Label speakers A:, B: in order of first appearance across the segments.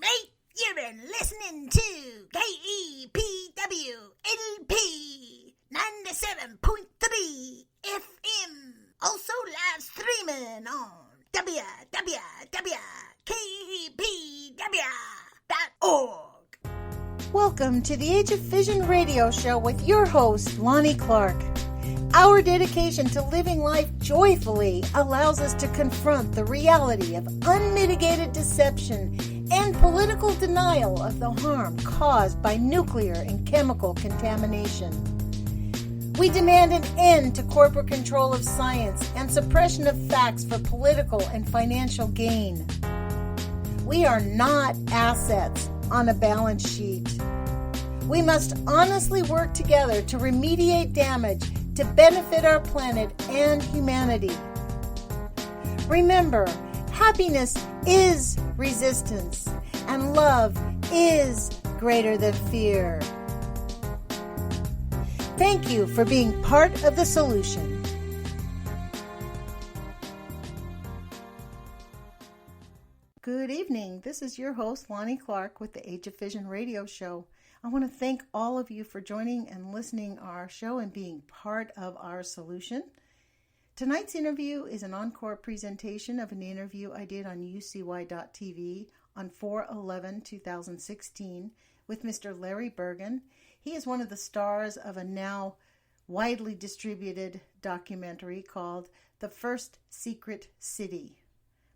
A: mate. You've been listening to KEPW LP 97.3 FM. Also live streaming on www.kepw.org.
B: Welcome to the Age of Vision radio show with your host, Lonnie Clark. Our dedication to living life joyfully allows us to confront the reality of unmitigated deception and political denial of the harm caused by nuclear and chemical contamination. We demand an end to corporate control of science and suppression of facts for political and financial gain. We are not assets on a balance sheet. We must honestly work together to remediate damage to benefit our planet and humanity. Remember, happiness is resistance, and love is greater than fear. Thank you for being part of the solution. Good evening. This is your host, Lonnie Clark, with the Age of Vision radio show. I want to thank all of you for joining and listening to our show and being part of our solution. Tonight's interview is an encore presentation of an interview I did on UCYTV on 4/11/2016 with Mr. Larry Burgan. He is one of the stars of a now widely distributed documentary called The First Secret City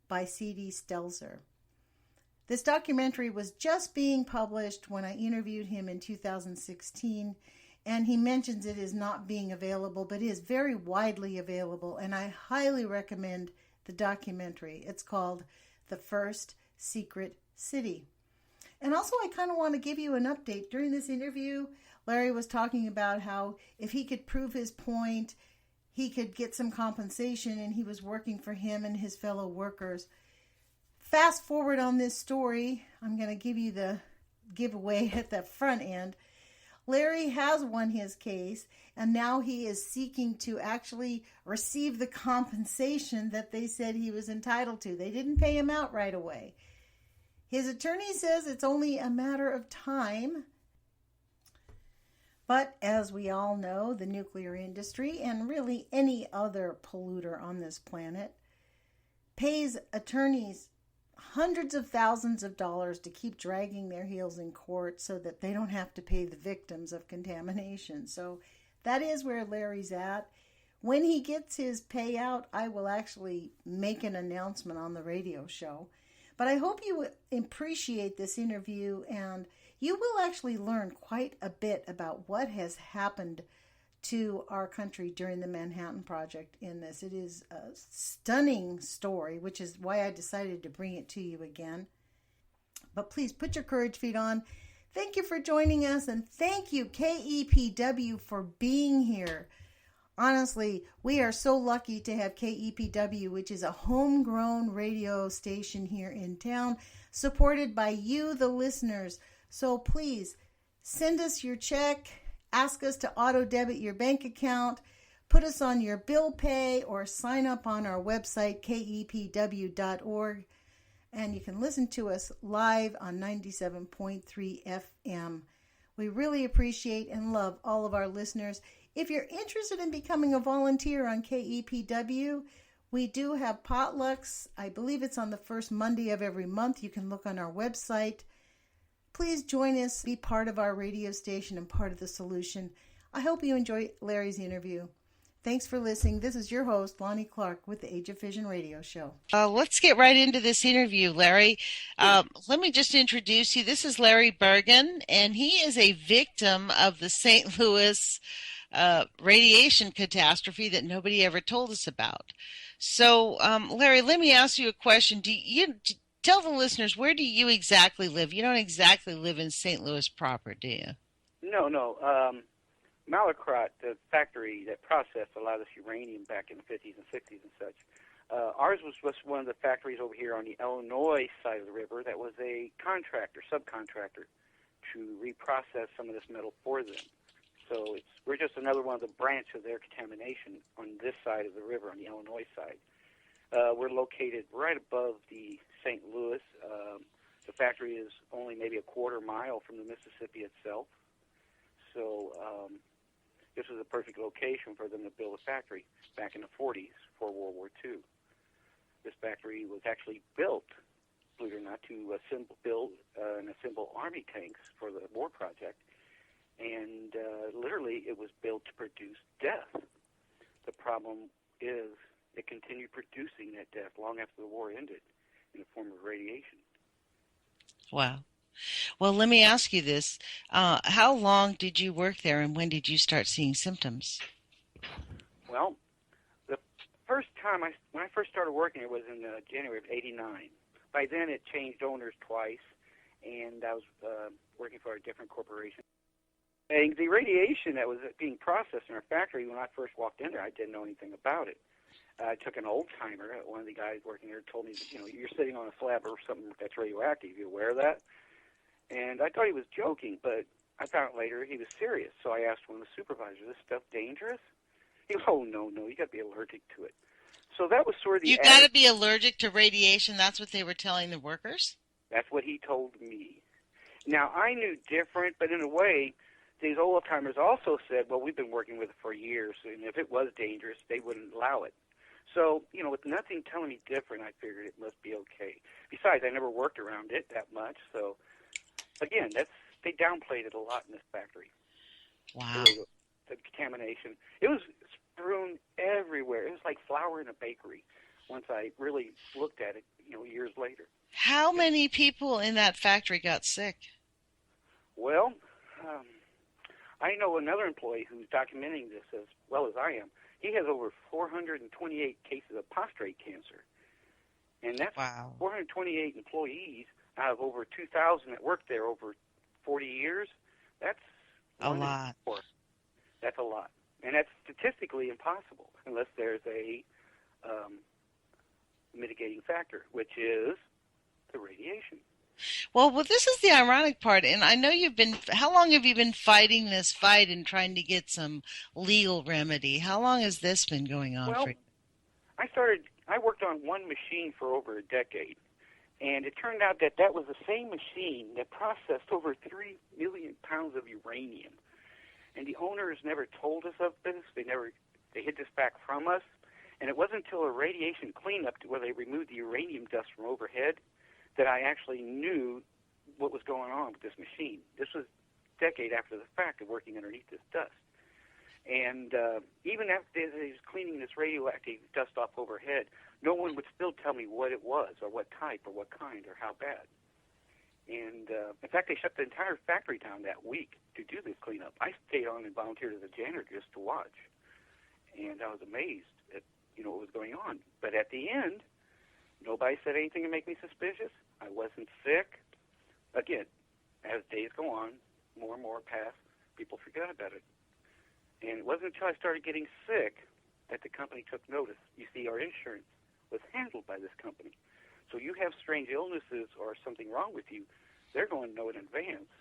B: by C.D. Stelzer. This documentary was just being published when I interviewed him in 2016, and he mentions it is not being available, but it is very widely available, and I highly recommend the documentary. It's called The First Secret City. And also, I kind of want to give you an update. During this interview, Larry was talking about how if he could prove his point, he could get some compensation, and he was working for him and his fellow workers. Fast forward on this story, I'm going to give you the giveaway at the front end. Larry has won his case, and now he is seeking to actually receive the compensation that they said he was entitled to. They didn't pay him out right away. His attorney says it's only a matter of time. But as we all know, the nuclear industry, and really any other polluter on this planet, pays attorneys hundreds of thousands of dollars to keep dragging their heels in court so that they don't have to pay the victims of contamination. So that is where Larry's at. When he gets his payout, I will actually make an announcement on the radio show. But I hope you appreciate this interview, and you will actually learn quite a bit about what has happened to our country during the Manhattan Project in this. It is a stunning story, which is why I decided to bring it to you again. But please put your courage feet on. Thank you for joining us, and thank you, KEPW, for being here. Honestly, we are so lucky to have KEPW, which is a homegrown radio station here in town, supported by you, the listeners. So please send us your check. Ask us to auto-debit your bank account, put us on your bill pay, or sign up on our website, kepw.org. And you can listen to us live on 97.3 FM. We really appreciate and love all of our listeners. If you're interested in becoming a volunteer on KEPW, we do have potlucks. I believe it's on the first Monday of every month. You can look on our website. Please join us, be part of our radio station and part of the solution. I hope you enjoy Larry's interview. Thanks for listening. This is your host, Lonnie Clark, with the Age of Vision radio show.
C: Let's get right into this interview, Larry. Let me just introduce you. This is Larry Burgan, and he is a victim of the St. Louis radiation catastrophe that nobody ever told us about. So, Larry, let me ask you a question. Tell the listeners, where do you exactly live? You don't exactly live in St. Louis proper, do you?
D: No. Mallinckrodt, the factory that processed a lot of this uranium back in the 50s and 60s and such, ours was one of the factories over here on the Illinois side of the river that was a subcontractor, to reprocess some of this metal for them. So we're just another one of the branch of their contamination on this side of the river, on the Illinois side. We're located right above the St. Louis The factory is only maybe a quarter mile from the Mississippi itself. So this was a perfect location for them to build a factory back in the 40s for World War II. This factory was actually built, believe it or not, to build and assemble Army tanks for the war project. And literally, it was built to produce death. The problem is it continued producing that death long after the war ended in the form of radiation.
C: Wow. Well, let me ask you this. How long did you work there, and when did you start seeing symptoms?
D: Well, the first time when I first started working, it was in January of '89. By then, it changed owners twice, and I was working for a different corporation. And the radiation that was being processed in our factory, when I first walked in there, I didn't know anything about it. I took an old-timer, one of the guys working there told me, you're sitting on a slab or something that's radioactive. You aware of that? And I thought he was joking, but I found out later he was serious. So I asked one of the supervisors, is this stuff dangerous? He goes, oh, no, you got to be allergic to it. So that was sort of the...
C: You got to be allergic to radiation? That's what they were telling the workers?
D: That's what he told me. Now, I knew different, but in a way, these old-timers also said, well, we've been working with it for years, and if it was dangerous, they wouldn't allow it. So, with nothing telling me different, I figured it must be okay. Besides, I never worked around it that much, so... Again, they downplayed it a lot in this factory.
C: Wow.
D: The contamination. It was strewn everywhere. It was like flour in a bakery once I really looked at it, years later.
C: How many people in that factory got sick?
D: Well, I know another employee who's documenting this as well as I am. He has over 428 cases of prostate cancer. And that's 428 employees out of over 2,000 that worked there over 40 years. That's
C: a lot.
D: That's a lot. And that's statistically impossible unless there's a mitigating factor, which is the radiation.
C: Well, this is the ironic part, and I know how long have you been fighting this fight and trying to get some legal remedy? How long has this been going on for you?
D: I worked on one machine for over a decade, and it turned out that was the same machine that processed over 3 million pounds of uranium. And the owners never told us of this. They hid this back from us. And it wasn't until a radiation cleanup where they removed the uranium dust from overhead that I actually knew what was going on with this machine. This was a decade after the fact of working underneath this dust. And even after they was cleaning this radioactive dust off overhead, no one would still tell me what it was or what type or what kind or how bad. And, in fact, they shut the entire factory down that week to do this cleanup. I stayed on and volunteered as a janitor just to watch. And I was amazed at, what was going on. But at the end, nobody said anything to make me suspicious. I wasn't sick. Again, as days go on, more and more pass, people forget about it. And it wasn't until I started getting sick that the company took notice. You see, our insurance was handled by this company. So you have strange illnesses or something wrong with you, they're going to know in advance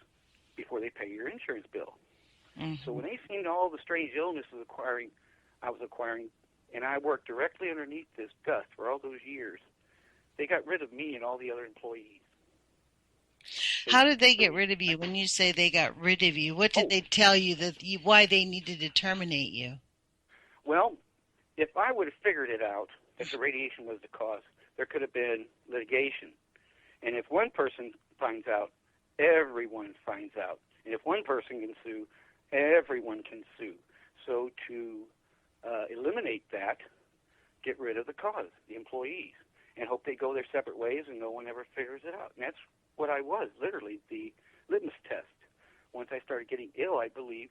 D: before they pay your insurance bill. Mm-hmm. So when they seen all the strange illnesses I was acquiring, and I worked directly underneath this dust for all those years, they got rid of me and all the other employees.
C: How did they get rid of you? When you say they got rid of you, what did they tell you why they needed to terminate you?
D: Well, if I would have figured it out, if the radiation was the cause, there could have been litigation. And if one person finds out, everyone finds out. And if one person can sue, everyone can sue. So to eliminate that, get rid of the cause, the employees, and hope they go their separate ways and no one ever figures it out. And that's what I was, literally, the litmus test. Once I started getting ill, I believe,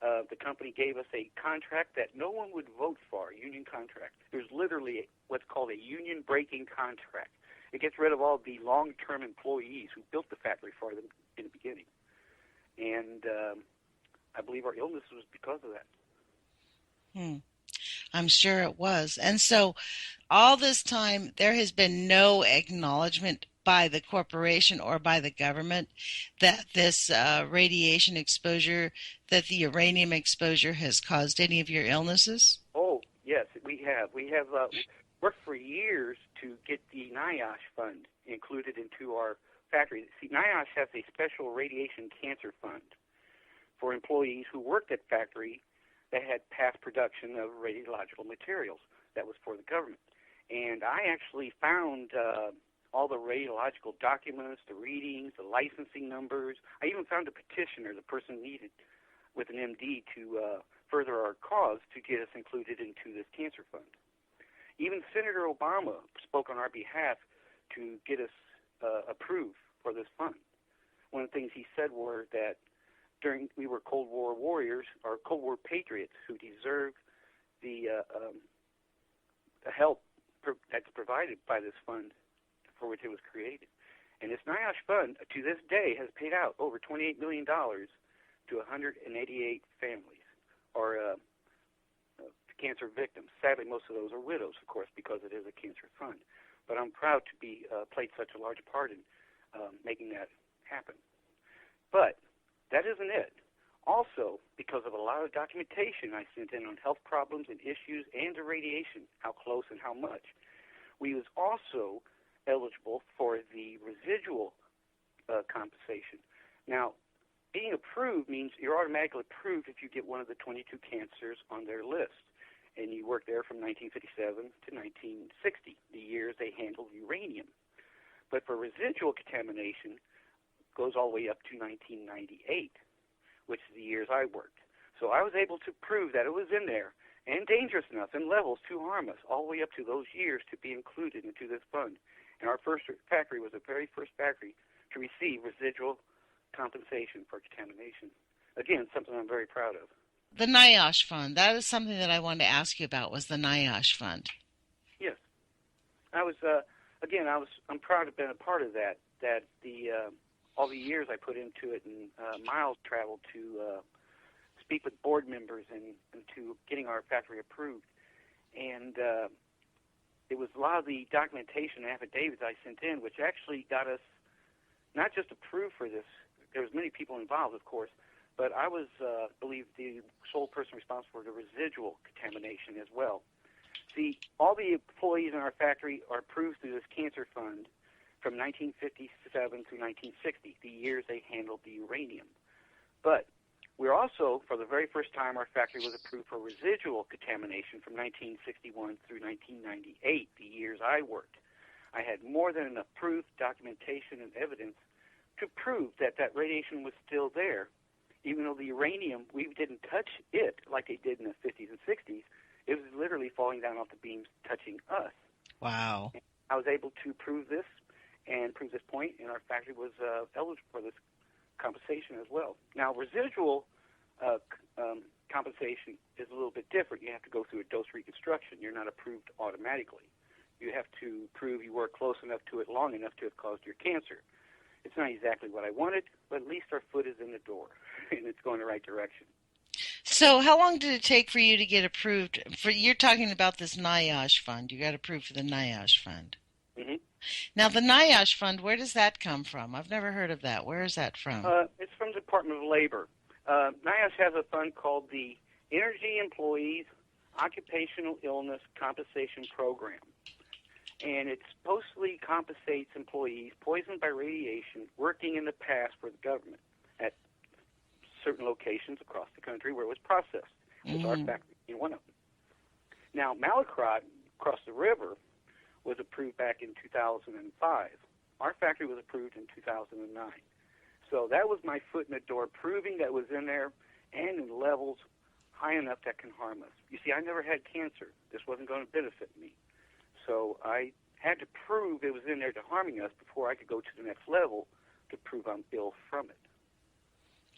D: the company gave us a contract that no one would vote for, a union contract. There's literally what's called a union-breaking contract. It gets rid of all the long-term employees who built the factory for them in the beginning. And I believe our illness was because of that.
C: I'm sure it was. And so all this time, there has been no acknowledgement by the corporation or by the government that this radiation exposure, that the uranium exposure has caused any of your illnesses?
D: Oh, yes, we have. We have worked for years to get the NIOSH fund included into our factory, see, NIOSH has a special radiation cancer fund for employees who worked at factory that had past production of radiological materials. That was for the government. And I actually found all the radiological documents, the readings, the licensing numbers. I even found a petitioner, the person needed with an MD to further our cause to get us included into this cancer fund. Even Senator Obama spoke on our behalf to get us approved for this fund. One of the things he said were that we were Cold War warriors or Cold War patriots who deserved the help that's provided by this fund for which it was created. And this NIOSH fund, to this day, has paid out over $28 million to 188 families or cancer victims. Sadly, most of those are widows, of course, because it is a cancer fund. But I'm proud to be played such a large part in making that happen. But that isn't it. Also, because of a lot of documentation I sent in on health problems and issues and the radiation, how close and how much, we was also eligible for the residual compensation. Now, being approved means you're automatically approved if you get one of the 22 cancers on their list. And you worked there from 1957 to 1960, the years they handled uranium. But for residual contamination, goes all the way up to 1998, which is the years I worked. So I was able to prove that it was in there and dangerous enough in levels to harm us, all the way up to those years to be included into this fund. And our first factory was the very first factory to receive residual compensation for contamination. Again, something I'm very proud of.
C: The NIOSH fund, that is something that I wanted to ask you about, was the NIOSH fund.
D: Yes. I'm proud to have been a part of that all the years I put into it and miles traveled to speak with board members and to getting our factory approved. And it was a lot of the documentation and affidavits I sent in which actually got us not just approved for this. There was many people involved, of course, but I was, believe, the sole person responsible for the residual contamination as well. See, all the employees in our factory are approved through this cancer fund from 1957 through 1960, the years they handled the uranium. But we're also, for the very first time, our factory was approved for residual contamination from 1961 through 1998, the years I worked. I had more than enough proof, documentation, and evidence to prove that that radiation was still there. Even though the uranium, we didn't touch it like they did in the 50s and 60s, it was literally falling down off the beams, touching us.
C: Wow.
D: And I was able to prove this point, and our factory was eligible for this compensation as well. Now, residual compensation is a little bit different. You have to go through a dose reconstruction. You're not approved automatically. You have to prove you were close enough to it long enough to have caused your cancer. It's not exactly what I wanted, but at least our foot is in the door, and it's going the right direction.
C: So how long did it take for you to get approved? You're talking about this NIOSH fund. You got approved for the NIOSH fund.
D: Mm-hmm.
C: Now, the NIOSH fund, where does that come from? I've never heard of that. Where is that from?
D: It's from the Department of Labor. NIOSH has a fund called the Energy Employees Occupational Illness Compensation Program. And it supposedly compensates employees poisoned by radiation working in the past for the government at certain locations across the country where it was processed. It's our factory in one of them. Now, Malacrot, across the river, was approved back in 2005. Our factory was approved in 2009. So that was my foot in the door, proving that it was in there and in levels high enough that can harm us. You see, I never had cancer. This wasn't going to benefit me. So I had to prove it was in there to harming us before I could go to the next level to prove I'm ill from it.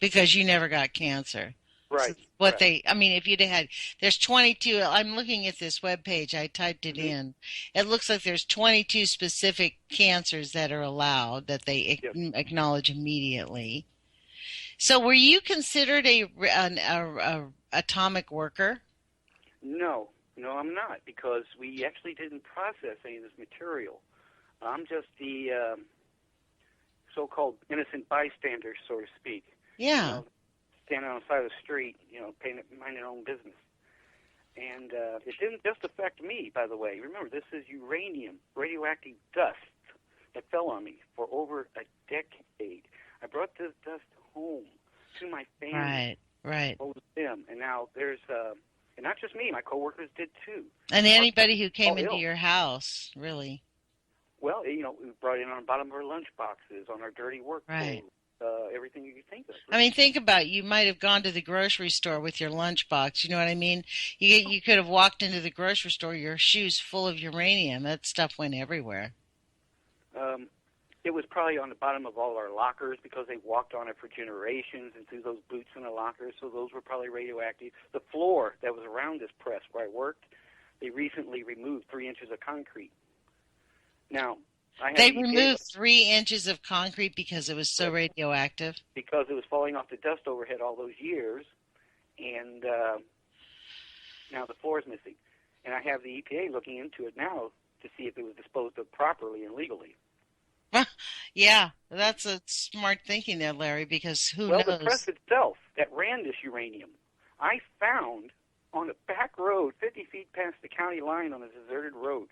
C: Because you never got cancer.
D: Right.
C: So if you'd had, there's 22, I'm looking at this webpage, I typed it in. It looks like there's 22 specific cancers that are allowed that they acknowledge immediately. So were you considered a atomic worker?
D: No, I'm not, because we actually didn't process any of this material. I'm just the so-called innocent bystander, so to speak.
C: Yeah.
D: Standing on the side of the street, minding their own business. And it didn't just affect me, by the way. Remember, this is uranium, radioactive dust, that fell on me for over a decade. I brought this dust home to my family.
C: Right.
D: With them, and now there's and not just me, my coworkers did too.
C: And anybody who came into your house, really.
D: Well, we brought in on the bottom of our lunch boxes, on our dirty work clothes, everything you could think of.
C: I mean, think about it. You might have gone to the grocery store with your lunchbox. You know what I mean? You could have walked into the grocery store, your shoes full of uranium. That stuff went everywhere.
D: It was probably on the bottom of all our lockers because they walked on it for generations and threw those boots in the lockers, so those were probably radioactive. The floor that was around this press where I worked, they recently removed 3 inches of concrete. Now,
C: they removed 3 inches of concrete because it was so radioactive?
D: Because it was falling off the dust overhead all those years, and now the floor is missing. And I have the EPA looking into it now to see if it was disposed of properly and legally.
C: Yeah, that's a smart thinking there, Larry, because who knows?
D: Well, the press itself that ran this uranium, I found on a back road 50 feet past the county line on a deserted road.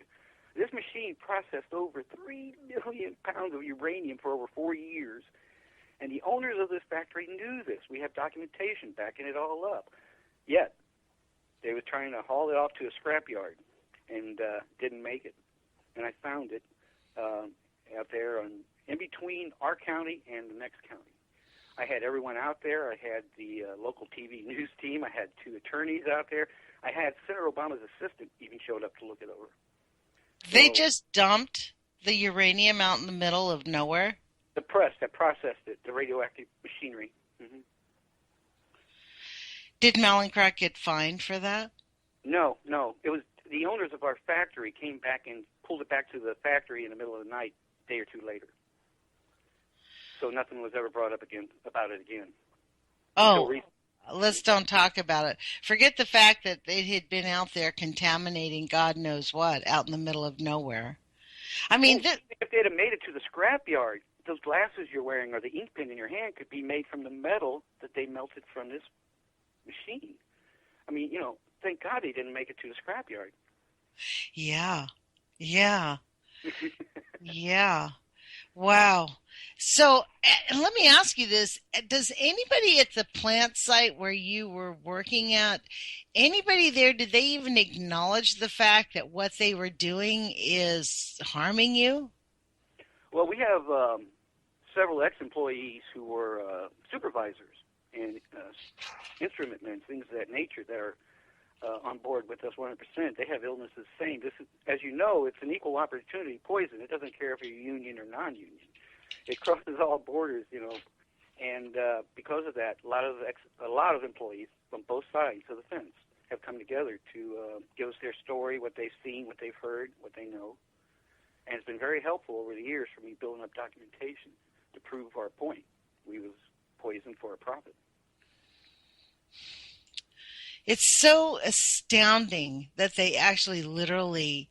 D: This machine processed over 3 million pounds of uranium for over 4 years, and the owners of this factory knew this. We have documentation backing it all up. Yet, they were trying to haul it off to a scrapyard and didn't make it. And I found it out there in between our county and the next county. I had everyone out there. I had the local TV news team. I had 2 attorneys out there. I had Senator Obama's assistant even showed up to look it over.
C: They just dumped the uranium out in the middle of nowhere?
D: The press that processed it, the radioactive machinery. Mm-hmm.
C: Did Mallinckrodt get fined for that?
D: No. It was the owners of our factory came back and pulled it back to the factory in the middle of the night, a day or 2 later. So nothing was ever brought up about it again.
C: Oh, let's don't talk about it. Forget the fact that it had been out there contaminating God knows what out in the middle of nowhere. I mean,
D: if they'd have made it to the scrapyard, those glasses you're wearing or the ink pen in your hand could be made from the metal that they melted from this machine. I mean, thank God they didn't make it to the scrapyard.
C: Yeah. Yeah. Wow. So let me ask you this. Does anybody at the plant site where you were working at, anybody there, did they even acknowledge the fact that what they were doing is harming you?
D: Well, we have several ex-employees who were supervisors and instrument men, things of that nature that are on board with us 100%. They have illnesses same. This is, as you know, it's an equal opportunity poison. It doesn't care if you're union or non-union. It crosses all borders, and because of that, a lot of employees from both sides of the fence have come together to give us their story, what they've seen, what they've heard, what they know, and it's been very helpful over the years for me building up documentation to prove our point. We was poisoned for a profit.
C: It's so astounding that they actually literally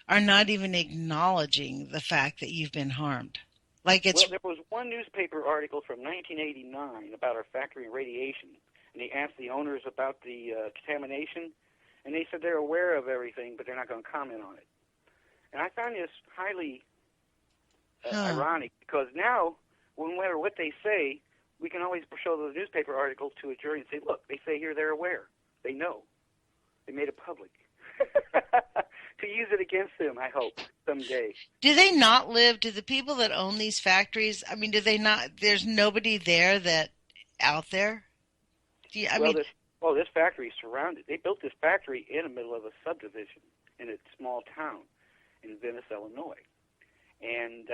C: are not even acknowledging the fact that you've been harmed. Well,
D: there was one newspaper article from 1989 about our factory and radiation, and they asked the owners about the contamination, and they said they're aware of everything, but they're not going to comment on it. And I found this highly ironic, because now, no matter what they say, we can always show the newspaper article to a jury and say, look, they say here they're aware. They know. They made it public. To use it against them, I hope, someday.
C: Do they not live, do the people that own these factories, I mean, do they not, there's nobody there that, out there?
D: This factory is surrounded. They built this factory in the middle of a subdivision in a small town in Venice, Illinois. And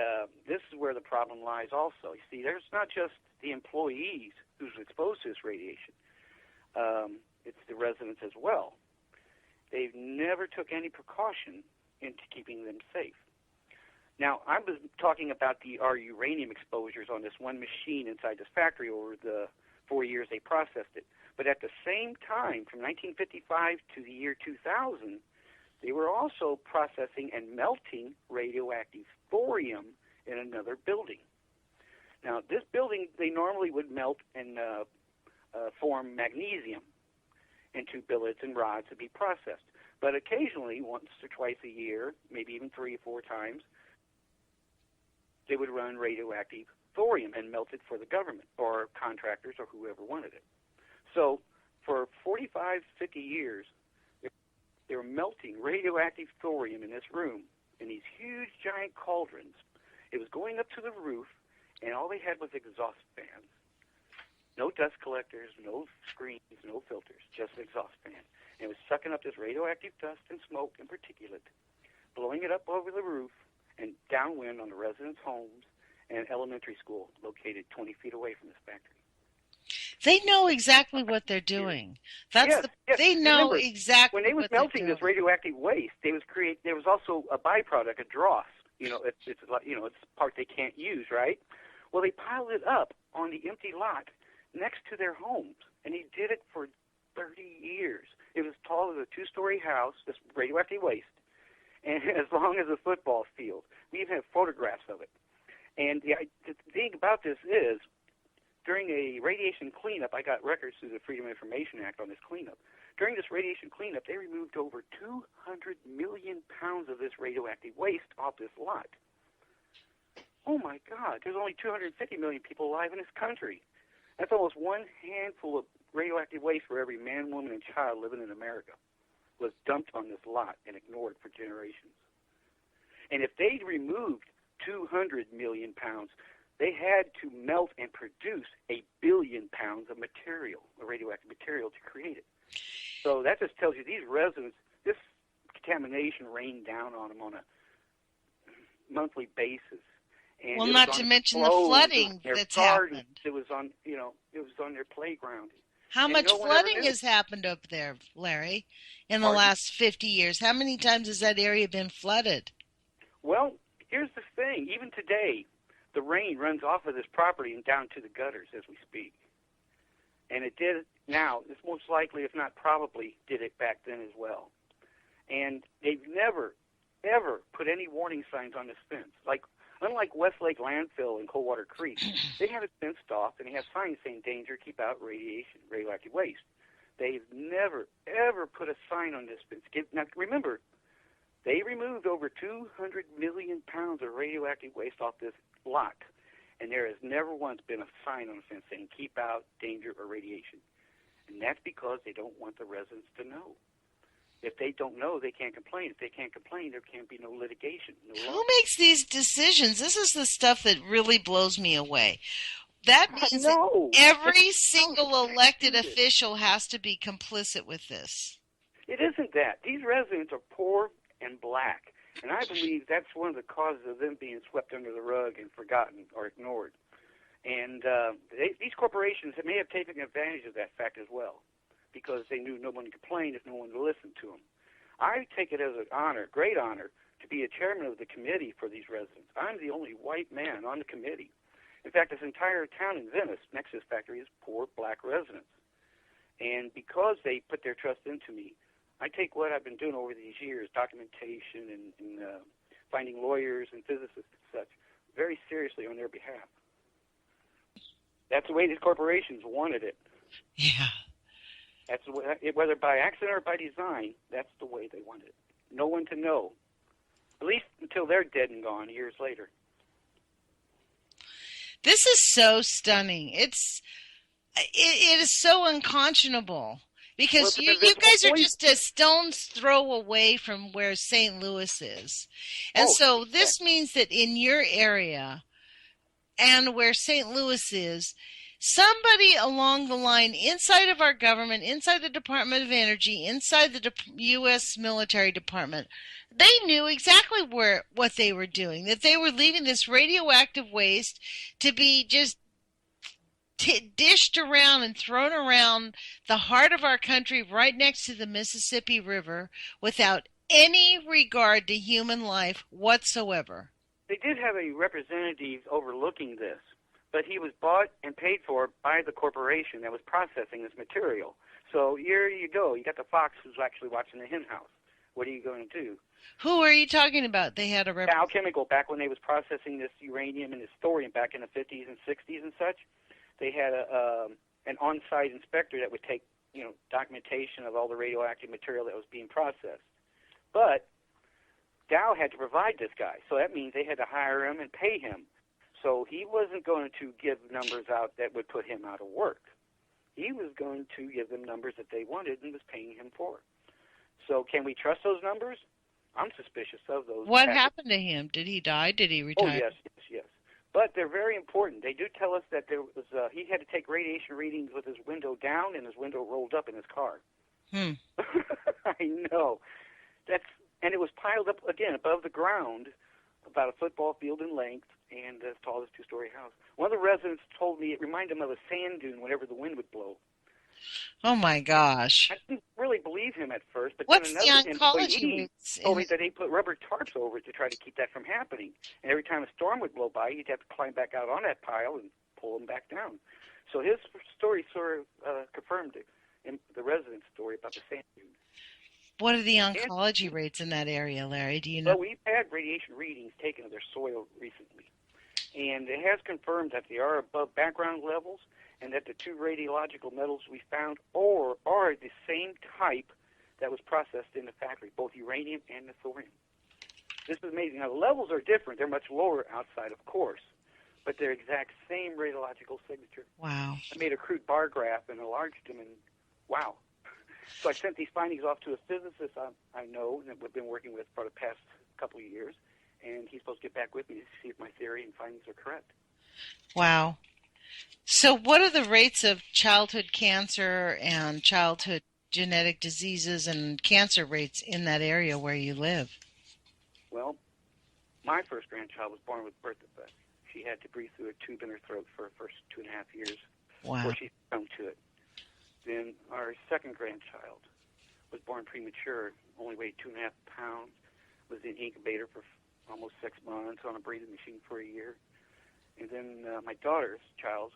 D: this is where the problem lies also. You see, there's not just the employees who's exposed to this radiation. It's the residents as well. They've never took any precaution into keeping them safe. Now, I was talking about our uranium exposures on this one machine inside this factory over the 4 years they processed it. But at the same time, from 1955 to the year 2000, they were also processing and melting radioactive thorium in another building. Now, this building, they normally would melt and form magnesium into billets and rods to be processed. But occasionally, once or twice a year, maybe even 3 or 4 times, they would run radioactive thorium and melt it for the government or contractors or whoever wanted it. So for 45, 50 years, they were melting radioactive thorium in this room in these huge, giant cauldrons. It was going up to the roof, and all they had was exhaust fans. No dust collectors, no screens, no filters, just an exhaust fan. And it was sucking up this radioactive dust and smoke and particulate, blowing it up over the roof and downwind on the residents' homes and an elementary school located 20 feet away from this factory.
C: They know exactly what they're doing. That's
D: yes.
C: They know
D: Remember,
C: exactly
D: when they was
C: what they're
D: melting
C: doing.
D: this radioactive waste, there was also a byproduct, a dross. It's a part they can't use, right? Well, they piled it up on the empty lot next to their homes, and he did it for 30 years. It was tall as a 2-story house, this radioactive waste, and as long as a football field. We even have photographs of it. And the thing about this is, during a radiation cleanup, I got records through the Freedom of Information Act on this cleanup. During this radiation cleanup, they removed over 200 million pounds of this radioactive waste off this lot. Oh, my God. There's only 250 million people alive in this country. That's almost one handful of radioactive waste for every man, woman, and child living in America was dumped on this lot and ignored for generations. And if they'd removed 200 million pounds, they had to melt and produce 1 billion pounds of material, of radioactive material, to create it. So that just tells you these residents, this contamination rained down on them on a monthly basis. And
C: well, not to mention the flooding that's happened.
D: It was on, it was on their playground.
C: How much flooding has happened up there, Larry, in the last 50 years? How many times has that area been flooded?
D: Well, here's the thing. Even today, the rain runs off of this property and down to the gutters as we speak. And it did now. It's most likely, if not probably, did it back then as well. And they've never, ever put any warning signs on this fence. Unlike Westlake Landfill and Coldwater Creek, they have it fenced off, and they have signs saying, danger, keep out radiation, radioactive waste. They've never, ever put a sign on this fence. Now, remember, they removed over 200 million pounds of radioactive waste off this lot, and there has never once been a sign on the fence saying, keep out, danger, or radiation. And that's because they don't want the residents to know. If they don't know, they can't complain. If they can't complain, there can't be no litigation.
C: Who makes these decisions? This is the stuff that really blows me away. That means that every single elected official has to be complicit with this.
D: It isn't that. These residents are poor and black, and I believe that's one of the causes of them being swept under the rug and forgotten or ignored. And these corporations may have taken advantage of that fact as well, because they knew no one complained if no one listened to them. I take it as an honor, great honor, to be a chairman of the committee for these residents. I'm the only white man on the committee. In fact, this entire town in Venice, next to this factory, is poor black residents. And because they put their trust into me, I take what I've been doing over these years, documentation and finding lawyers and physicists and such, very seriously on their behalf. That's the way these corporations wanted it.
C: Yeah.
D: That's the way, whether by accident or by design, that's the way they wanted it. No one to know, at least until they're dead and gone years later.
C: This is so stunning. It is so unconscionable because you guys are just a stone's throw away from where St. Louis is. And so this means that in your area and where St. Louis is, somebody along the line inside of our government, inside the Department of Energy, inside the U.S. military department, they knew exactly what they were doing, that they were leaving this radioactive waste to be just dished around and thrown around the heart of our country right next to the Mississippi River without any regard to human life whatsoever.
D: They did have a representative overlooking this, but he was bought and paid for by the corporation that was processing this material. So here you go. You got the fox who's actually watching the hen house. What are you going to do?
C: Who are you talking about? They had a
D: Dow Chemical, back when they was processing this uranium and this thorium back in the 50s and 60s and such, they had an on-site inspector that would take documentation of all the radioactive material that was being processed. But Dow had to provide this guy, so that means they had to hire him and pay him So he wasn't going to give numbers out that would put him out of work. He was going to give them numbers that they wanted and was paying him for. So can we trust those numbers? I'm suspicious of those.
C: What happened to him? Did he die? Did he retire?
D: Oh, yes. But they're very important. They do tell us that there was he had to take radiation readings with his window down and his window rolled up in his car. I know. And it was piled up, again, above the ground, about a football field in length, and as tall as a two-story house. One of the residents told me it reminded him of a sand dune whenever the wind would blow.
C: Oh, my gosh.
D: I didn't really believe him at first, but
C: What's
D: then
C: the
D: another
C: oncology
D: employee
C: rates
D: told me that they put rubber tarps over it to try to keep that from happening. And every time a storm would blow by, you'd have to climb back out on that pile and pull them back down. So his story sort of confirmed it, in the resident's story about the sand dune.
C: What are the oncology rates in that area, Larry? Do you know?
D: Well, we've had radiation readings taken of their soil recently, and it has confirmed that they are above background levels and that the two radiological metals we found are the same type that was processed in the factory, both uranium and the thorium. This is amazing. Now, the levels are different. They're much lower outside, of course, but they're exact same radiological signature.
C: Wow.
D: I made a crude bar graph and enlarged them, and wow. So I sent these findings off to a physicist I know and that we've been working with for the past couple of years, and he's supposed to get back with me to see if my theory and findings are correct.
C: Wow. So what are the rates of childhood cancer and childhood genetic diseases and cancer rates in that area where you live?
D: Well, my first grandchild was born with birth defects. She had to breathe through a tube in her throat for her first 2.5 years before she succumbed to it. Then our second grandchild was born premature, only weighed 2.5 pounds, was in incubator for almost 6 months, on a breathing machine for a year. And then my daughter's child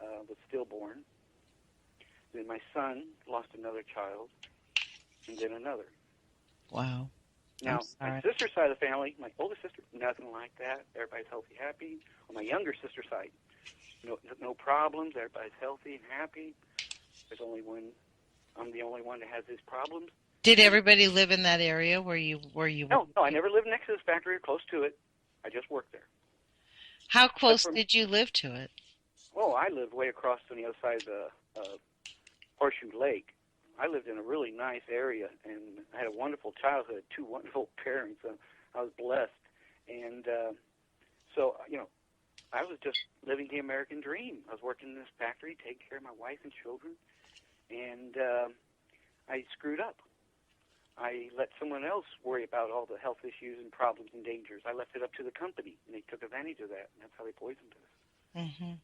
D: was stillborn. Then my son lost another child, and then another.
C: Wow.
D: Now, my sister's side of the family, my oldest sister, nothing like that. Everybody's healthy, happy. On my younger sister's side, no problems. Everybody's healthy and happy. There's only one. I'm the only one that has these problems.
C: Did everybody live in that area where you
D: No, I never lived next to this factory or close to it. I just worked there.
C: How close did you live to it?
D: Oh, I lived way across on the other side of the Horseshoe Lake. I lived in a really nice area, and I had a wonderful childhood, 2 wonderful parents. I was blessed. And so, I was just living the American dream. I was working in this factory, taking care of my wife and children, and I screwed up. I let someone else worry about all the health issues and problems and dangers. I left it up to the company, and they took advantage of that, and that's how they poisoned us.
C: Mm-hmm.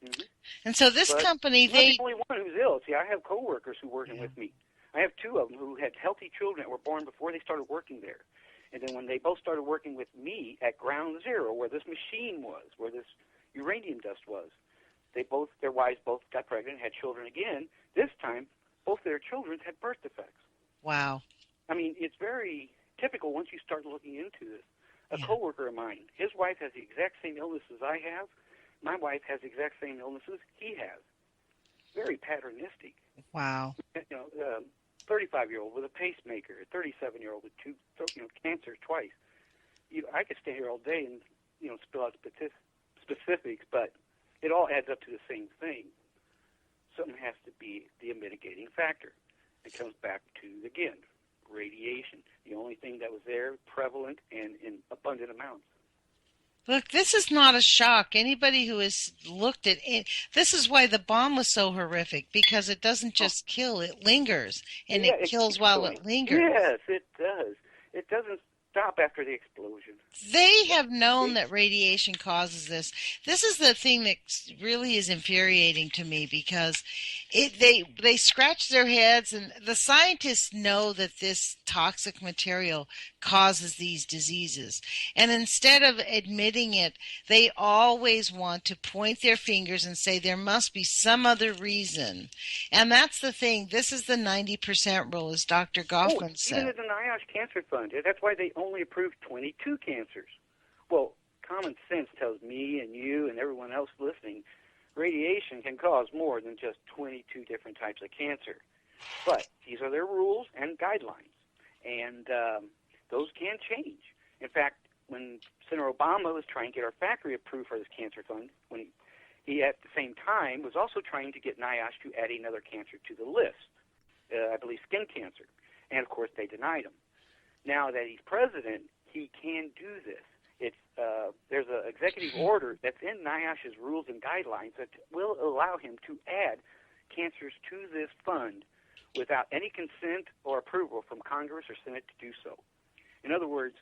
C: Mm-hmm. And so this company,
D: I'm not the only one who's ill. See, I have coworkers who working with me. I have 2 of them who had healthy children that were born before they started working there. And then when they both started working with me at ground zero, where this machine was, where this uranium dust was, their wives both got pregnant and had children again. This time, both their children had birth defects.
C: Wow.
D: I mean, it's very typical once you start looking into this. A coworker of mine, his wife has the exact same illnesses I have. My wife has the exact same illnesses he has. Very patternistic.
C: Wow.
D: 35-year-old with a pacemaker, a 37-year-old with 2 cancers twice. I could stay here all day and spill out specifics, but it all adds up to the same thing. Something has to be the mitigating factor. It comes back to, again, radiation. The only thing that was there, prevalent and in abundant amounts.
C: Look, this is not a shock. Anybody who has looked at it, this is why the bomb was so horrific, because it doesn't just kill, it lingers, and it kills while it lingers.
D: Yes, it does. It doesn't stop after the explosion.
C: They have known that radiation causes this. This is the thing that really is infuriating to me, because they scratch their heads, and the scientists know that this toxic material causes these diseases. And instead of admitting it, they always want to point their fingers and say there must be some other reason. And that's the thing. This is the 90% rule, as Dr. Goffman said.
D: Even in the NIOSH Cancer Fund, that's why they only approved 22 cancers. Well, common sense tells me and you and everyone else listening, radiation can cause more than just 22 different types of cancer. But these are their rules and guidelines, and those can change. In fact, when Senator Obama was trying to get our factory approved for this cancer fund, when he at the same time was also trying to get NIOSH to add another cancer to the list, I believe skin cancer. And, of course, they denied him. Now that he's president, he can do this. There's an executive order that's in NIOSH's rules and guidelines that will allow him to add cancers to this fund without any consent or approval from Congress or Senate to do so. In other words,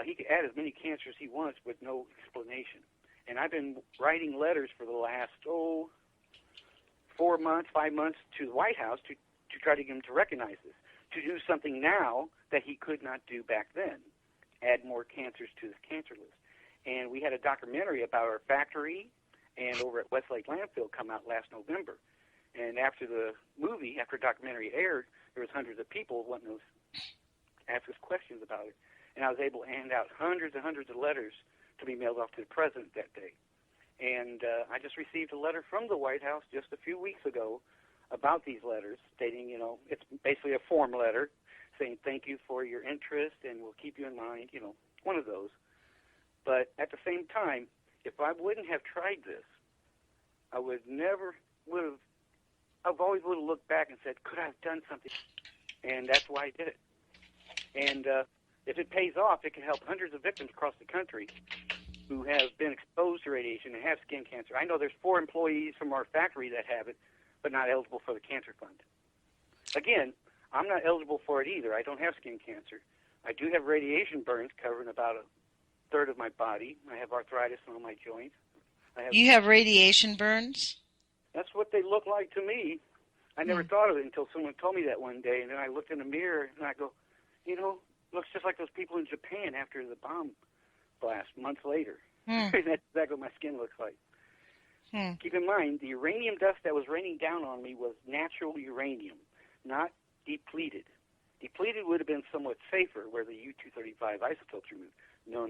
D: he can add as many cancers he wants with no explanation. And I've been writing letters for the last, 4 months, 5 months to the White House to try to get him to recognize this, to do something now that he could not do back then, add more cancers to this cancer list. And we had a documentary about our factory and over at Westlake Landfill come out last November. And after the movie, after the documentary aired, there was hundreds of people wanting to ask us questions about it. And I was able to hand out hundreds and hundreds of letters to be mailed off to the president that day. And I just received a letter from the White House just a few weeks ago about these letters, stating, it's basically a form letter saying thank you for your interest and we'll keep you in mind, one of those. But at the same time, if I wouldn't have tried this, I would have always looked back and said, could I have done something? And that's why I did it. And if it pays off, it can help hundreds of victims across the country who have been exposed to radiation and have skin cancer. I know there's 4 employees from our factory that have it, but not eligible for the cancer fund. Again, I'm not eligible for it either. I don't have skin cancer. I do have radiation burns covering about a third of my body. I have arthritis in all my joints.
C: You have radiation burns?
D: That's what they look like to me. I never thought of it until someone told me that one day, and then I looked in the mirror and I go, looks just like those people in Japan after the bomb blast months later. That's exactly what my skin looks like. Keep in mind, the uranium dust that was raining down on me was natural uranium, not depleted. Depleted would have been somewhat safer, where the U-235 isotopes removed. No.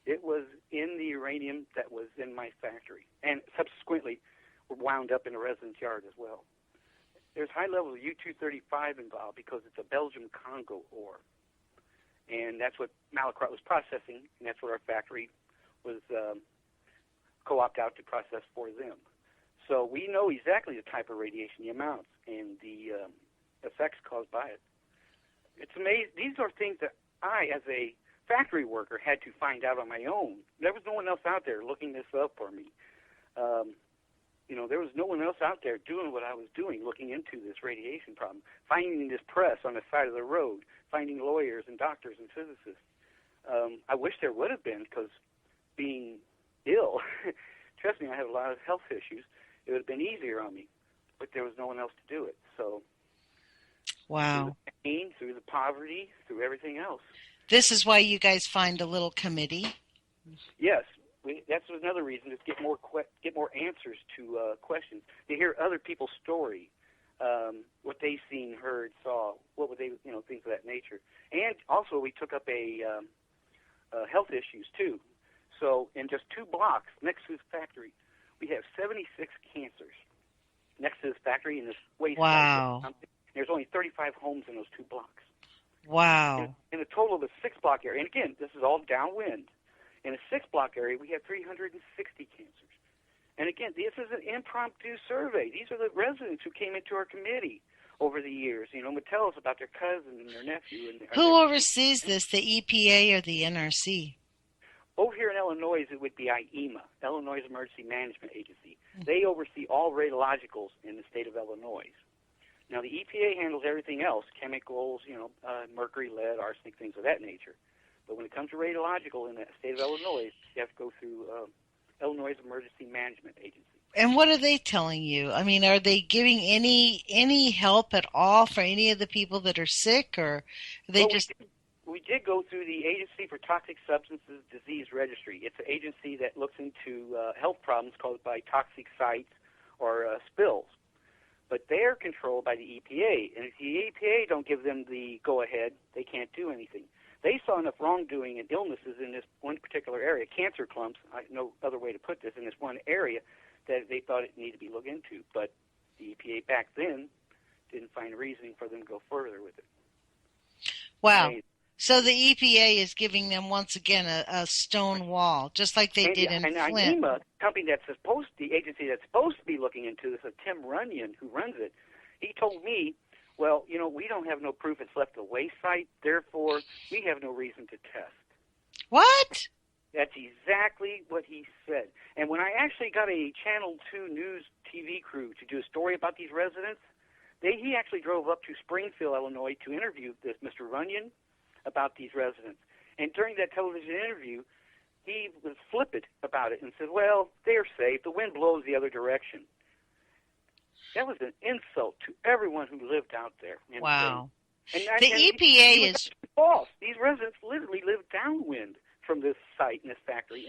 D: It was in the uranium that was in my factory, and subsequently wound up in a residence yard as well. There's high levels of U-235 involved because it's a Belgium Congo ore. And that's what Mallinckrodt was processing, and that's what our factory was co-opted out to process for them. So we know exactly the type of radiation, the amounts, and the effects caused by it. It's amazing. These are things that I, as a factory worker, had to find out on my own. There was no one else out there looking this up for me. There was no one else out there doing what I was doing, looking into this radiation problem, finding this press on the side of the road, finding lawyers and doctors and physicists. I wish there would have been, because being ill, trust me, I have a lot of health issues. It would have been easier on me, but there was no one else to do it. So,
C: wow.
D: Through the pain, through the poverty, through everything else.
C: This is why you guys find a little committee.
D: Yes. That's another reason, to get more answers to questions, to hear other people's story, what they've seen, heard, saw, what would they, things of that nature. And also, we took up health issues too. So, in just 2 blocks next to this factory, we have 76 cancers next to this factory in this waste.
C: Wow.
D: There's only 35 homes in those 2 blocks.
C: Wow.
D: In a total of a 6-block area, and again, this is all downwind. In a 6-block area, we have 360 cancers. And again, this is an impromptu survey. These are the residents who came into our committee over the years, would tell us about their cousin and their nephew.
C: Who oversees this, the EPA or the NRC?
D: Over here in Illinois, it would be IEMA, Illinois Emergency Management Agency. They oversee all radiologicals in the state of Illinois. Now, the EPA handles everything else, chemicals, mercury, lead, arsenic, things of that nature. But when it comes to radiological in the state of Illinois, you have to go through Illinois Emergency Management Agency.
C: And what are they telling you? I mean, are they giving any help at all for any of the people that are sick, or are they
D: We did go through the Agency for Toxic Substances Disease Registry. It's an agency that looks into health problems caused by toxic sites or spills. But they're controlled by the EPA. And if the EPA don't give them the go-ahead, they can't do anything. They saw enough wrongdoing and illnesses in this one particular area, cancer clumps, no other way to put this, in this one area, that they thought it needed to be looked into. But the EPA back then didn't find a reasoning for them to go further with it.
C: Wow. So the EPA is giving them once again a stone wall, just like they did in
D: and
C: Flint.
D: NEMA, company the agency that's supposed to be looking into this, Tim Runyon, who runs it, he told me, well, we don't have no proof it's left a waste site, therefore we have no reason to test.
C: What?
D: That's exactly what he said. And when I actually got a Channel 2 News TV crew to do a story about these residents, he actually drove up to Springfield, Illinois, to interview this Mr. Runyon about these residents. And during that television interview, he was flippant about it and said, well, they're safe. The wind blows the other direction. That was an insult to everyone who lived out there.
C: Wow.
D: And
C: the EPA is
D: false. These residents literally live downwind from this site and this factory.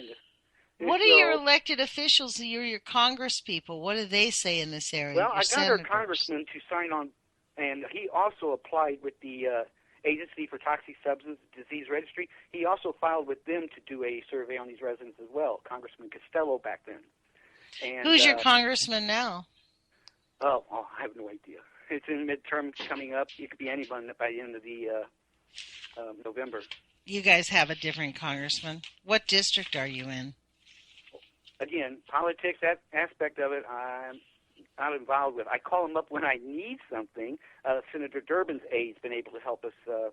C: What are your elected officials? You're your Congress people. What do they say in this area?
D: Well, I got our congressman to sign on, and he also applied with the Agency for Toxic Substance Disease Registry. He also filed with them to do a survey on these residents as well, Congressman Costello back then. And,
C: who's your congressman now?
D: Oh, I have no idea. It's in midterm coming up. It could be anyone by the end of the November.
C: You guys have a different congressman. What district are you in?
D: Again, politics, that aspect of it, I'm not involved with. I call him up when I need something. Senator Durbin's aide's been able to help us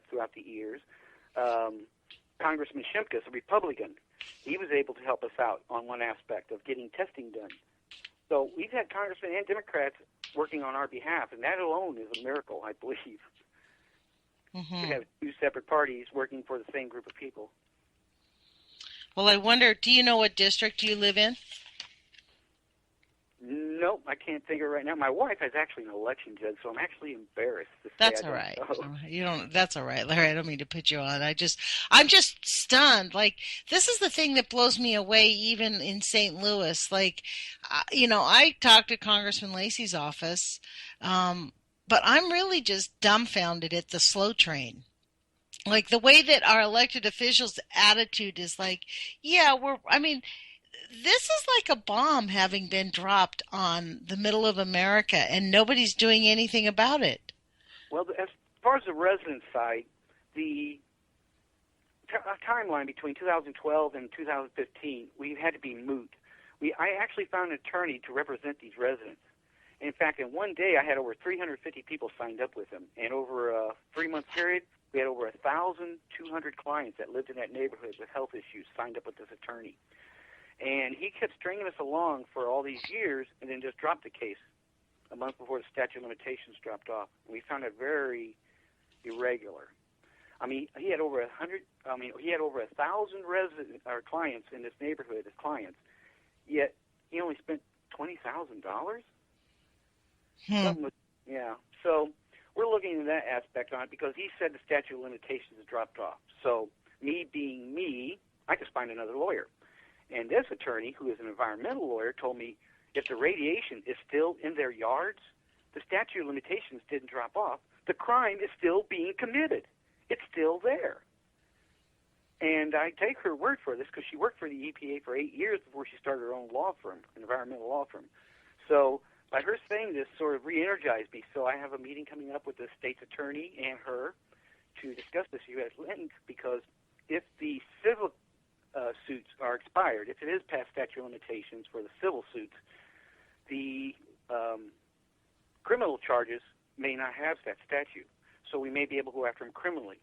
D: throughout the years. Congressman Shimkus, a Republican, he was able to help us out on one aspect of getting testing done. So we've had congressmen and Democrats working on our behalf, and that alone is a miracle, I believe.
C: Mm-hmm.
D: We have two separate parties working for the same group of people.
C: Well, I wonder, do you know what district you live in?
D: Nope, I can't think of it right now. My wife is actually an election judge, so I'm actually embarrassed to say
C: That's
D: I
C: all
D: don't
C: right.
D: know.
C: You don't. That's all right, Larry. I don't mean to put you on. I'm just stunned. Like, this is the thing that blows me away, even in St. Louis. Like, I talked to Congressman Lacey's office, but I'm really just dumbfounded at the slow train. Like, the way that our elected officials' attitude is like, yeah, this is like a bomb having been dropped on the middle of America, and nobody's doing anything about it.
D: Well, as far as the resident side, the timeline between 2012 and 2015, we had to be moot. I actually found an attorney to represent these residents. In fact, in one day, I had over 350 people signed up with him. And over a 3-month period, we had over 1,200 clients that lived in that neighborhood with health issues signed up with this attorney. And he kept stringing us along for all these years and then just dropped the case a month before the statute of limitations dropped off. And we found it very irregular. I mean, he had over 1,000 resident or clients in this neighborhood as clients, yet he only spent $20,000. Yeah. So we're looking at that aspect on it because he said the statute of limitations has dropped off. So me being me, I just find another lawyer. And this attorney, who is an environmental lawyer, told me if the radiation is still in their yards, the statute of limitations didn't drop off. The crime is still being committed. It's still there. And I take her word for this because she worked for the EPA for 8 years before she started her own law firm, an environmental law firm. So by her saying this sort of re-energized me. So I have a meeting coming up with the state's attorney and her to discuss this U.S. link because if the civil suits are expired, if it is past statute of limitations for the civil suits, the criminal charges may not have that statute. So we may be able to go after them criminally.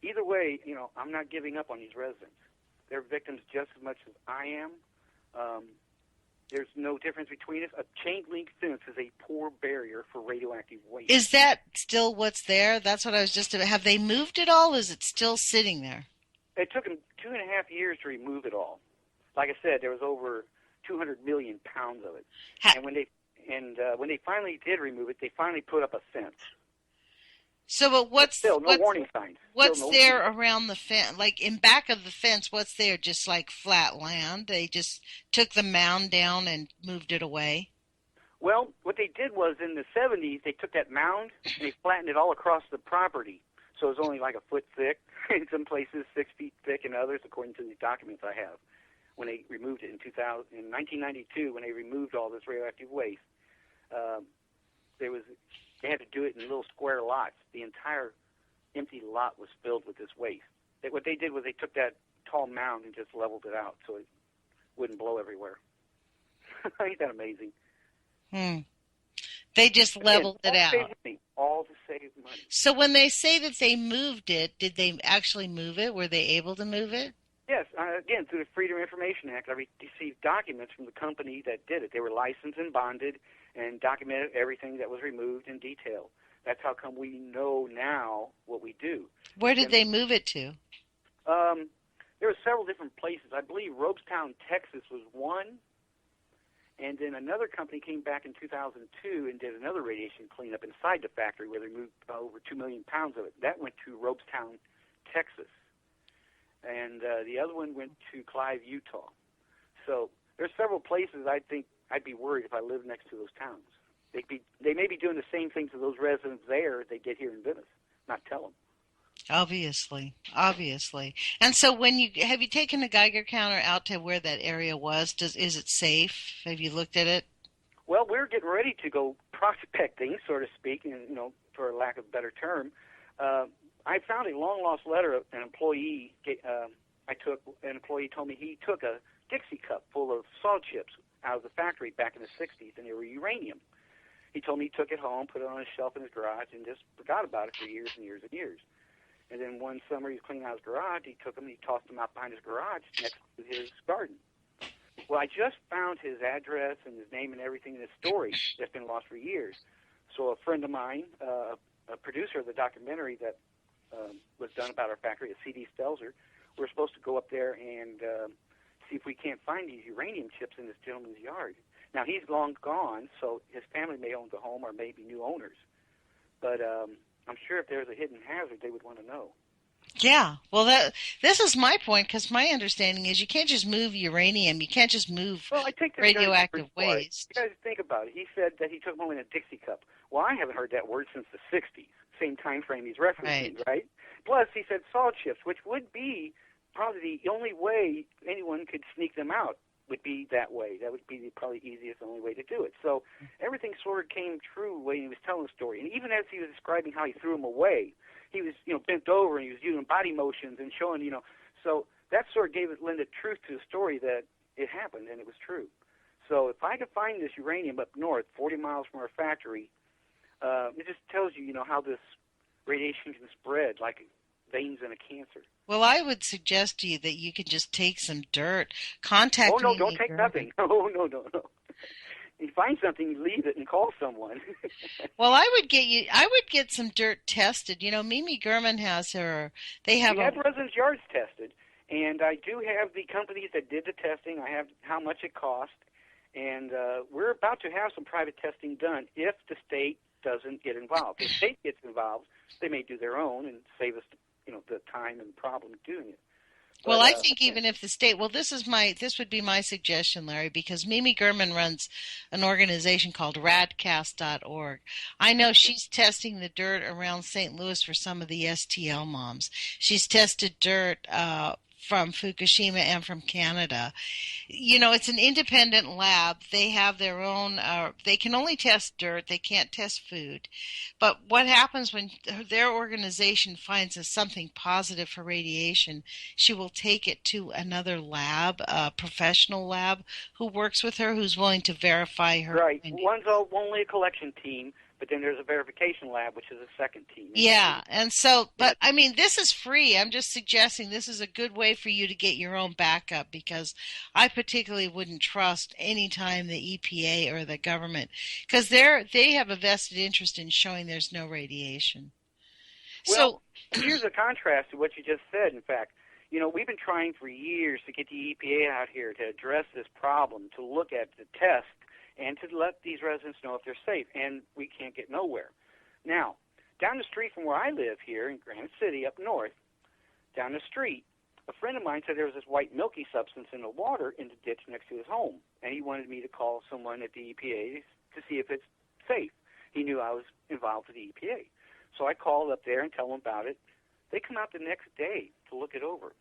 D: Either way, I'm not giving up on these residents. They're victims just as much as I am. There's no difference between us. A chain-link fence is a poor barrier for radioactive waste.
C: Is that still what's there? That's what I was just about. Have they moved it all? Is it still sitting there?
D: It took them 2.5 years to remove it all. Like I said, there was over 200 million pounds of it. And when they finally did remove it, they finally put up a fence.
C: So, but what's
D: warning signs?
C: What's there around the fence? Like in back of the fence, what's there? Just like flat land? They just took the mound down and moved it away?
D: Well, what they did was in the 70s, they took that mound and they flattened it all across the property. So it was only like a foot thick, in some places 6 feet thick in others, according to the documents I have. When they removed it in 1992, when they removed all this radioactive waste, they had to do it in little square lots. The entire empty lot was filled with this waste. What they did was they took that tall mound and just leveled it out so it wouldn't blow everywhere. Ain't that amazing?
C: They just leveled it out.
D: All to save money.
C: So when they say that they moved it, did they actually move it? Were they able to move it?
D: Yes. Again, through the Freedom of Information Act, I received documents from the company that did it. They were licensed and bonded and documented everything that was removed in detail. That's how come we know now what we do.
C: Where did they move it to?
D: There were several different places. I believe Robestown, Texas was one. And then another company came back in 2002 and did another radiation cleanup inside the factory where they moved over 2 million pounds of it. That went to Robestown, Texas. And the other one went to Clive, Utah. So there's several places I think I'd be worried if I lived next to those towns. They may be doing the same thing to those residents there as they did here in Venice, not tell them.
C: Obviously. And so have you taken a Geiger counter out to where that area was? Is it safe? Have you looked at it?
D: Well, we're getting ready to go prospecting, so to speak, and for lack of a better term. I found a long lost letter of an employee. An employee told me he took a Dixie cup full of salt chips out of the factory back in the 60s, and they were uranium. He told me he took it home, put it on his shelf in his garage, and just forgot about it for years and years and years. And then one summer he was cleaning out his garage. He took them and he tossed them out behind his garage next to his garden. Well, I just found his address and his name and everything in his story that's been lost for years. So a friend of mine, a producer of the documentary that was done about our factory, a C.D. Stelzer, we're supposed to go up there and see if we can't find these uranium chips in this gentleman's yard. Now, he's long gone, so his family may own the home or maybe new owners. But I'm sure if there's a hidden hazard, they would want to know.
C: Yeah. Well, this is my point, because my understanding is you can't just move uranium. You can't just move radioactive waste.
D: You guys think about it. He said that he took them home in a Dixie cup. Well, I haven't heard that word since the 60s, same time frame he's referencing, right? Plus, he said salt chips, which would be probably the only way anyone could sneak them out would be that way. That would be the probably easiest, only way to do it. So everything sort of came true when he was telling the story. And even as he was describing how he threw them away, he was, bent over and he was using body motions and showing, So that sort of lended truth to the story that it happened and it was true. So if I could find this uranium up north, 40 miles from our factory, it just tells you, how this radiation can spread like veins in a cancer.
C: Well, I would suggest to you that you could just take some dirt, contact me.
D: Oh, no, don't take nothing. Oh, no. You find something, you leave it and call someone.
C: Well, I would get some dirt tested. Mimi Gurman has we have
D: residents' yards tested, and I do have the companies that did the testing. I have how much it cost, and we're about to have some private testing done if the state doesn't get involved. If the state gets involved, they may do their own and save us the time and problem doing it.
C: Well, I think even if the state, this would be my suggestion, Larry, because Mimi Gurman runs an organization called radcast.org. I know she's testing the dirt around St. Louis for some of the STL moms. She's tested dirt from Fukushima and from Canada. It's an independent lab. They have their own, they can only test dirt. They can't test food. But what happens when their organization finds something positive for radiation, she will take it to another lab, a professional lab, who works with her, who's willing to verify her.
D: Right. One's only a collection team, but then there's a verification lab, which is a second team.
C: Yeah, and so, but I mean, this is free. I'm just suggesting this is a good way for you to get your own backup, because I particularly wouldn't trust any time the EPA or the government, because they have a vested interest in showing there's no radiation.
D: Well, here's a contrast to what you just said. In fact, we've been trying for years to get the EPA out here to address this problem, to look at the test, and to let these residents know if they're safe, and we can't get nowhere. Now, down the street from where I live here in Granite City up north, down the street, a friend of mine said there was this white milky substance in the water in the ditch next to his home, and he wanted me to call someone at the EPA to see if it's safe. He knew I was involved with the EPA. So I called up there and tell them about it. They come out the next day to look it over.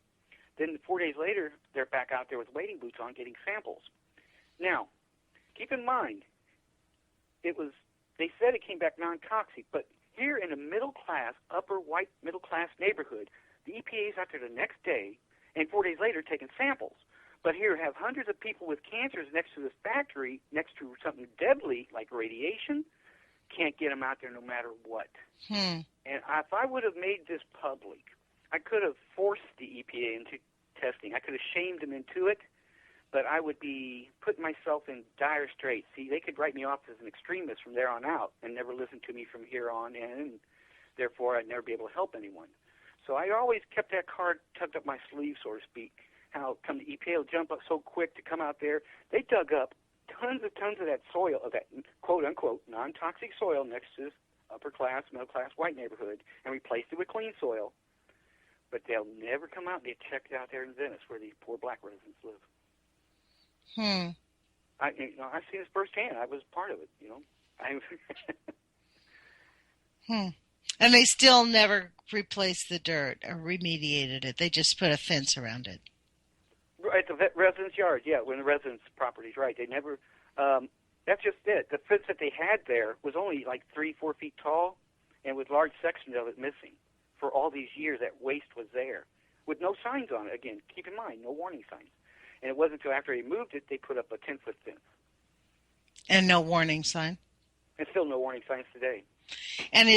D: Then 4 days later, they're back out there with wading boots on getting samples. Now, keep in mind, they said it came back non-toxic, but Here in a middle-class, upper white middle-class neighborhood, the EPA is out there the next day, and 4 days later taking samples. But here have hundreds of people with cancers next to this factory, next to something deadly like radiation, can't get them out there no matter what. And if I would have made this public, I could have forced the EPA into testing. I could have shamed them into it, but I would be putting myself in dire straits. See, they could write me off as an extremist from there on out and never listen to me from here on in, and therefore I'd never be able to help anyone. So I always kept that card tucked up my sleeve, so to speak. How come the EPA will jump up so quick to come out there? They dug up tons of that soil, of that quote-unquote non-toxic soil next to this upper-class, middle-class white neighborhood and replaced it with clean soil. But they'll never come out and get checked out there in Venice where these poor black residents live. I've seen this firsthand. I was part of it,
C: And they still never replaced the dirt or remediated it. They just put a fence around it.
D: At the residents' yard, yeah, when the residents' properties, right. They never, that's just it. The fence that they had there was only like 3-4 feet tall and with large sections of it missing. For all these years, that waste was there with no signs on it. Again, keep in mind, no warning signs. And it wasn't until after they moved it, they put up a 10-foot fence.
C: And no warning sign?
D: And still no warning signs today.
C: And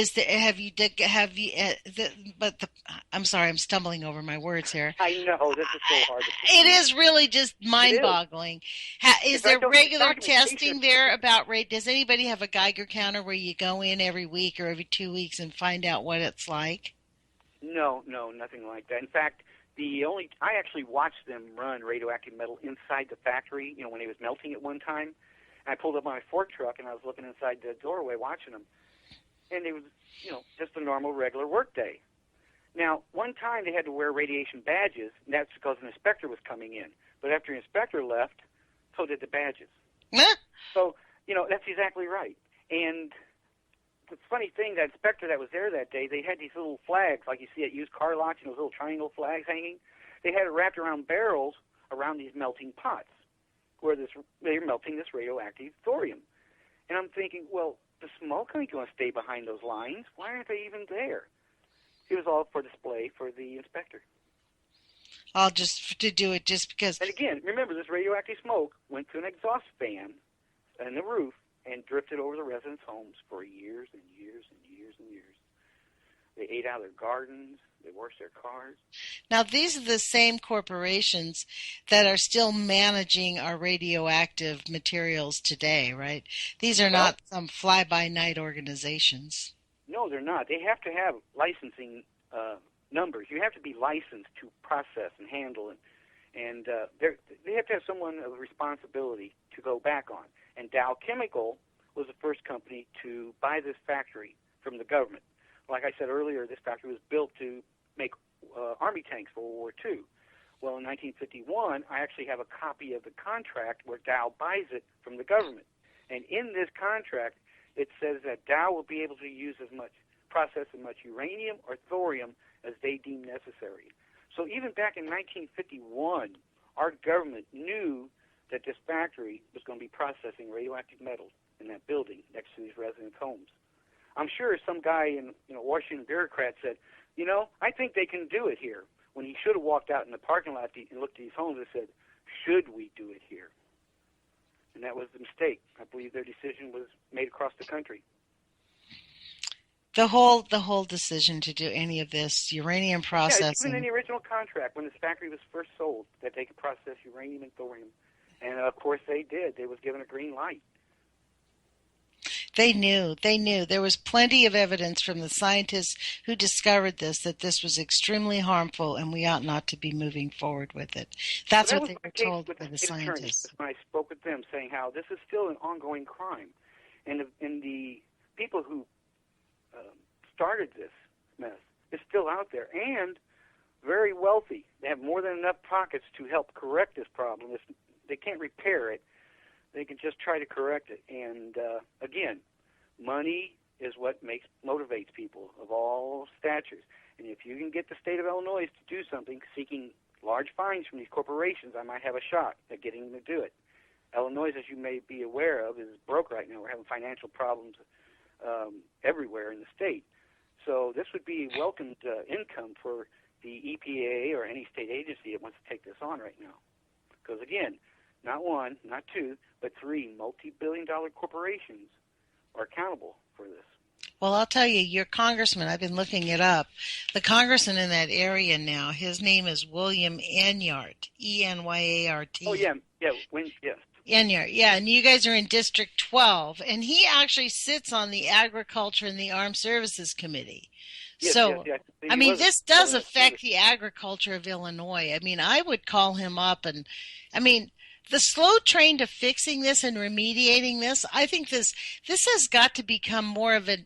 C: I'm sorry, I'm stumbling over my words here.
D: I know, this is so hard.
C: It is really just mind-boggling. Is there regular testing there about rate? Does anybody have a Geiger counter where you go in every week or every 2 weeks and find out what it's like?
D: No, nothing like that. In fact, I actually watched them run radioactive metal inside the factory, when it was melting at one time. And I pulled up my fork truck and I was looking inside the doorway watching them. And it was, just a normal, regular work day. Now, one time they had to wear radiation badges, and that's because an inspector was coming in. But after the inspector left, so did the badges. So, that's exactly right. And the funny thing, that inspector that was there that day, they had these little flags, like you see at used car lots, those little triangle flags hanging. They had it wrapped around barrels around these melting pots where they're melting this radioactive thorium. And I'm thinking, well, the smoke ain't going to stay behind those lines. Why aren't they even there? It was all for display for the inspector.
C: All just to do it just because.
D: And again, remember, this radioactive smoke went to an exhaust fan in the roof and drifted over the residents' homes for years and years and years and years. They ate out of their gardens. They washed their cars.
C: Now, these are the same corporations that are still managing our radioactive materials today, right? These are not some fly-by-night organizations. No,
D: they're not. They have to have licensing numbers. You have to be licensed to process and handle, and they have to have someone of responsibility to go back on. And Dow Chemical was the first company to buy this factory from the government. Like I said earlier, this factory was built to make Army tanks for World War II. Well, in 1951, I actually have a copy of the contract where Dow buys it from the government. And in this contract, it says that Dow will be able to process as much uranium or thorium as they deem necessary. So even back in 1951, our government knew that this factory was going to be processing radioactive metals in that building next to these residents' homes. I'm sure some guy in Washington bureaucrat said, I think they can do it here, when he should have walked out in the parking lot and looked at these homes and said, should we do it here? And that was the mistake. I believe their decision was made across the country.
C: The whole decision to do any of this uranium processing.
D: Yeah, it's even in the original contract when this factory was first sold that they could process uranium and thorium. And, of course, they did. They was given a green light.
C: They knew. There was plenty of evidence from the scientists who discovered this, that this was extremely harmful and we ought not to be moving forward with it. That's what they were told by the scientists.
D: When I spoke with them, saying how this is still an ongoing crime. And the people who started this mess is still out there and very wealthy. They have more than enough pockets to help correct this problem. They can't repair it. They can just try to correct it. And, again, money is what motivates people of all statures. And if you can get the state of Illinois to do something, seeking large fines from these corporations, I might have a shot at getting them to do it. Illinois, as you may be aware of, is broke right now. We're having financial problems everywhere in the state. So this would be welcomed income for the EPA or any state agency that wants to take this on right now. Because again, not one, not two, but three multi-billion-dollar corporations are accountable for this.
C: Well, I'll tell you, your congressman, I've been looking it up. The congressman in that area now, his name is William Enyart, E-N-Y-A-R-T.
D: Oh, yes.
C: Enyart, yeah, and you guys are in District 12, and he actually sits on the Agriculture and the Armed Services Committee.
D: Yes,
C: so,
D: yes.
C: I mean, this does affect the agriculture of Illinois. I mean, I would call him up and, I mean, the slow train to fixing this and remediating this, I think this has got to become more of an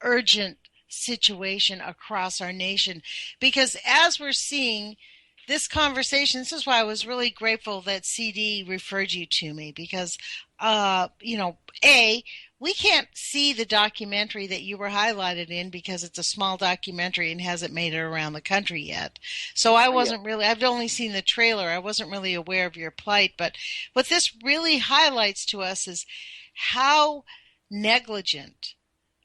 C: urgent situation across our nation, because as we're seeing this conversation, this is why I was really grateful that CD referred you to me, because, we can't see the documentary that you were highlighted in because it's a small documentary and hasn't made it around the country yet. So I wasn't really, I've only seen the trailer. I wasn't really aware of your plight. But what this really highlights to us is how negligent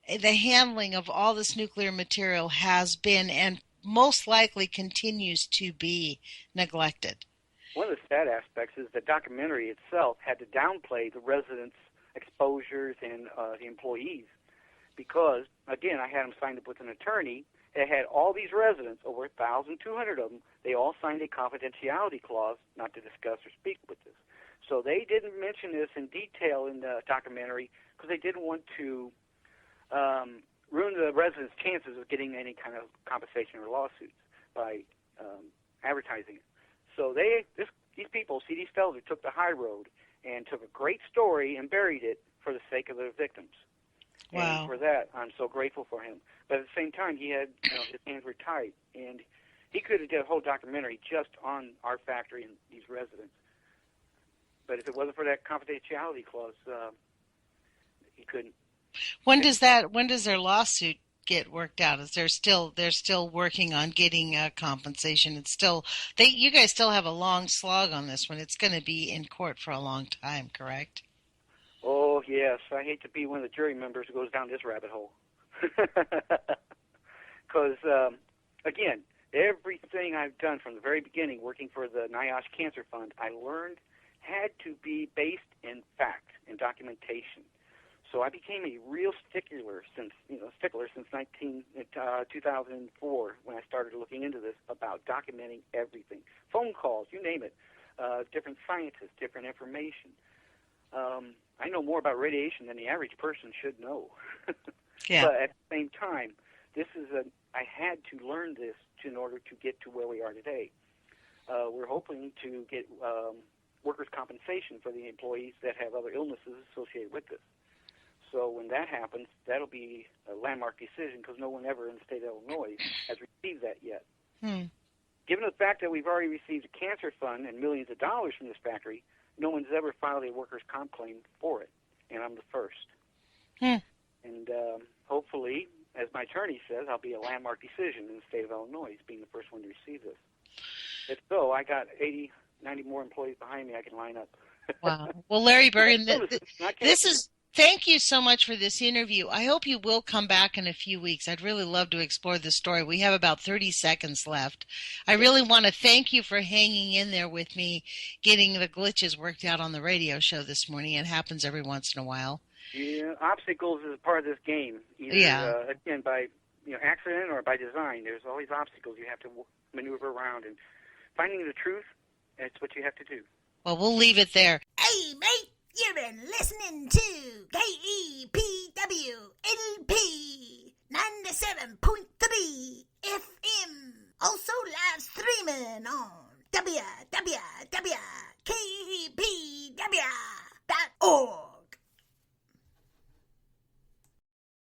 C: the handling of all this nuclear material has been and most likely continues to be neglected.
D: One of the sad aspects is the documentary itself had to downplay the residents' exposures and the employees, because again, I had them signed up with an attorney that had all these residents, over 1,200 of them. They all signed a confidentiality clause not to discuss or speak with this. So they didn't mention this in detail in the documentary because they didn't want to ruin the residents' chances of getting any kind of compensation or lawsuits by advertising it. So these people, C.D. Stelzer, took the high road and took a great story and buried it for the sake of the victims.
C: Wow.
D: And for that, I'm so grateful for him. But at the same time, he had his hands were tied, and he could have done a whole documentary just on our factory and these residents. But if it wasn't for that confidentiality clause, he couldn't.
C: When does their lawsuit get worked out? Is they're still working on getting compensation? It's still you guys still have a long slog on this one. It's going to be in court for a long time, correct?
D: Oh yes, I hate to be one of the jury members who goes down this rabbit hole. Because again, everything I've done from the very beginning, working for the NIOSH Cancer Fund, I learned had to be based in fact and documentation. So I became a real stickler since 2004 when I started looking into this about documenting everything, phone calls, you name it, different scientists, different information. I know more about radiation than the average person should know.
C: Yeah.
D: But at the same time, I had to learn this in order to get to where we are today. We're hoping to get workers' compensation for the employees that have other illnesses associated with this. So when that happens, that'll be a landmark decision because no one ever in the state of Illinois has received that yet. Given the fact that we've already received a cancer fund and millions of dollars from this factory, no one's ever filed a workers' comp claim for it, and I'm the first. And hopefully, as my attorney says, I'll be a landmark decision in the state of Illinois, being the first one to receive this. If so, I got 80, 90 more employees behind me I can line up.
C: Wow. Well, Larry Burgan, thank you so much for this interview. I hope you will come back in a few weeks. I'd really love to explore this story. We have about 30 seconds left. I really want to thank you for hanging in there with me, getting the glitches worked out on the radio show this morning. It happens every once in a while.
D: Yeah, obstacles is a part of this game. Either, again, by accident or by design. There's always obstacles you have to maneuver around. And finding the truth, that's what you have to do.
C: Well, we'll leave it there.
A: Hey, mate, you've been listening to KEPWLP 97.3 FM. Also live streaming on www.kepw.org.